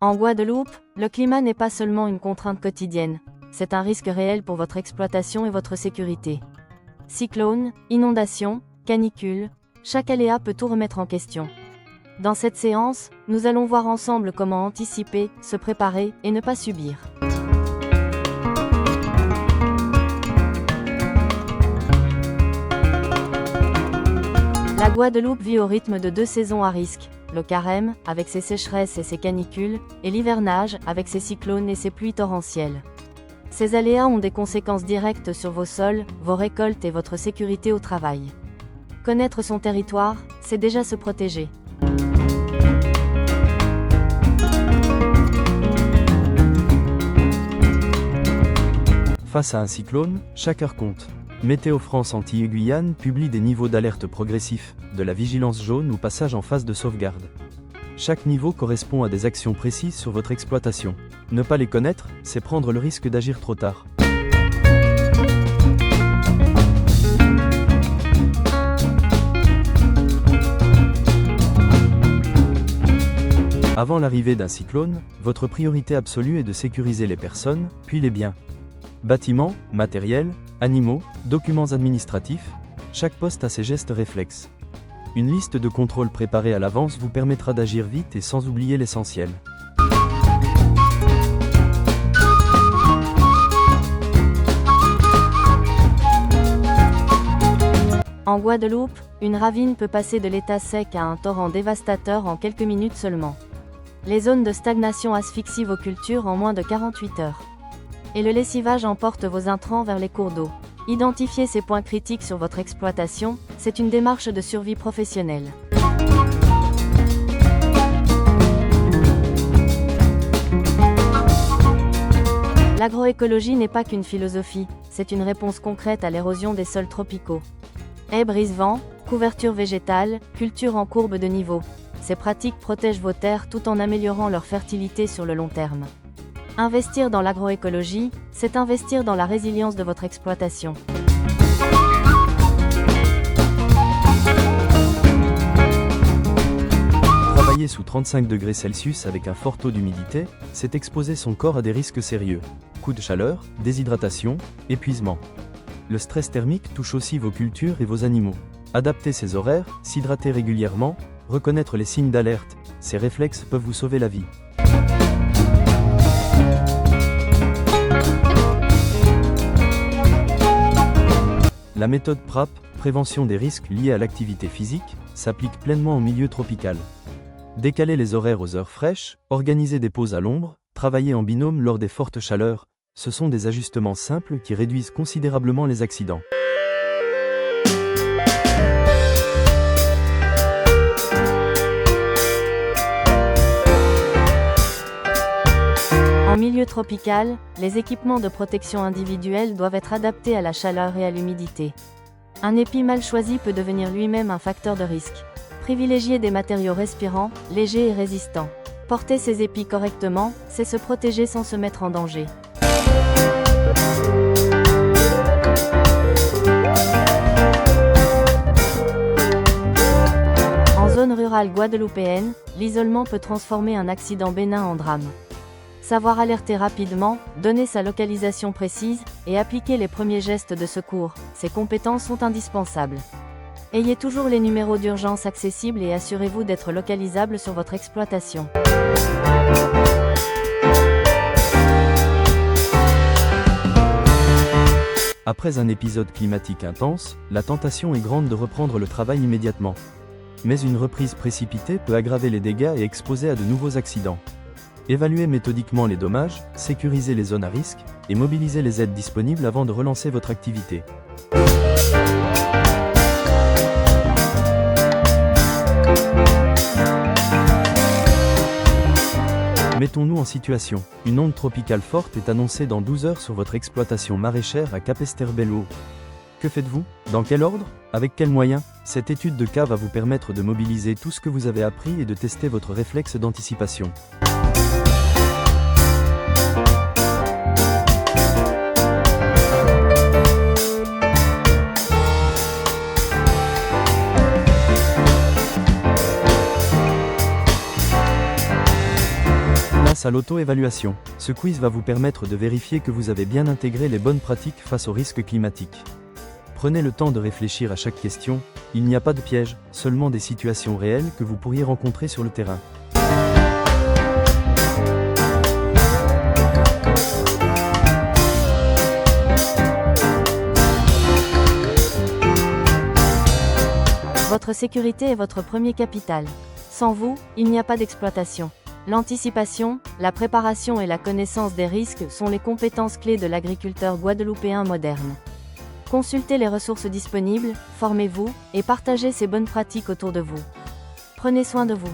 En Guadeloupe, le climat n'est pas seulement une contrainte quotidienne, c'est un risque réel pour votre exploitation et votre sécurité. Cyclones, inondations, canicules, chaque aléa peut tout remettre en question. Dans cette séance, nous allons voir ensemble comment anticiper, se préparer et ne pas subir. La Guadeloupe vit au rythme de 2 saisons à risque, le carême, avec ses sécheresses et ses canicules, et l'hivernage, avec ses cyclones et ses pluies torrentielles. Ces aléas ont des conséquences directes sur vos sols, vos récoltes et votre sécurité au travail. Connaître son territoire, c'est déjà se protéger. Face à un cyclone, chaque heure compte. Météo France Antilles et Guyane publie des niveaux d'alerte progressifs, de la vigilance jaune au passage en phase de sauvegarde. Chaque niveau correspond à des actions précises sur votre exploitation. Ne pas les connaître, c'est prendre le risque d'agir trop tard. Avant l'arrivée d'un cyclone, votre priorité absolue est de sécuriser les personnes, puis les biens. Bâtiments, matériel, animaux, documents administratifs, chaque poste a ses gestes réflexes. Une liste de contrôles préparée à l'avance vous permettra d'agir vite et sans oublier l'essentiel. En Guadeloupe, une ravine peut passer de l'état sec à un torrent dévastateur en quelques minutes seulement. Les zones de stagnation asphyxient vos cultures en moins de 48 heures. Et le lessivage emporte vos intrants vers les cours d'eau. Identifier ces points critiques sur votre exploitation, c'est une démarche de survie professionnelle. L'agroécologie n'est pas qu'une philosophie, c'est une réponse concrète à l'érosion des sols tropicaux. Haies brise-vent, couverture végétale, culture en courbe de niveau. Ces pratiques protègent vos terres tout en améliorant leur fertilité sur le long terme. Investir dans l'agroécologie, c'est investir dans la résilience de votre exploitation. Travailler sous 35 degrés Celsius avec un fort taux d'humidité, c'est exposer son corps à des risques sérieux. Coups de chaleur, déshydratation, épuisement. Le stress thermique touche aussi vos cultures et vos animaux. Adapter ses horaires, s'hydrater régulièrement, reconnaître les signes d'alerte, ces réflexes peuvent vous sauver la vie. La méthode PRAP, prévention des risques liés à l'activité physique, s'applique pleinement au milieu tropical. Décaler les horaires aux heures fraîches, organiser des pauses à l'ombre, travailler en binôme lors des fortes chaleurs, ce sont des ajustements simples qui réduisent considérablement les accidents. En milieu tropical, les équipements de protection individuelle doivent être adaptés à la chaleur et à l'humidité. Un épi mal choisi peut devenir lui-même un facteur de risque. Privilégier des matériaux respirants, légers et résistants. Porter ses épis correctement, c'est se protéger sans se mettre en danger. En zone rurale guadeloupéenne, l'isolement peut transformer un accident bénin en drame. Savoir alerter rapidement, donner sa localisation précise, et appliquer les premiers gestes de secours, ces compétences sont indispensables. Ayez toujours les numéros d'urgence accessibles et assurez-vous d'être localisable sur votre exploitation. Après un épisode climatique intense, la tentation est grande de reprendre le travail immédiatement. Mais une reprise précipitée peut aggraver les dégâts et exposer à de nouveaux accidents. Évaluez méthodiquement les dommages, sécurisez les zones à risque, et mobilisez les aides disponibles avant de relancer votre activité. Mettons-nous en situation. Une onde tropicale forte est annoncée dans 12 heures sur votre exploitation maraîchère à Capesterre-Belle-Eau. Que faites-vous? Dans quel ordre? Avec quels moyens? Cette étude de cas va vous permettre de mobiliser tout ce que vous avez appris et de tester votre réflexe d'anticipation. grâce à l'auto-évaluation. Ce quiz va vous permettre de vérifier que vous avez bien intégré les bonnes pratiques face aux risques climatiques. Prenez le temps de réfléchir à chaque question, il n'y a pas de piège, seulement des situations réelles que vous pourriez rencontrer sur le terrain. Votre sécurité est votre premier capital. Sans vous, il n'y a pas d'exploitation. L'anticipation, la préparation et la connaissance des risques sont les compétences clés de l'agriculteur guadeloupéen moderne. Consultez les ressources disponibles, formez-vous, et partagez ces bonnes pratiques autour de vous. Prenez soin de vous.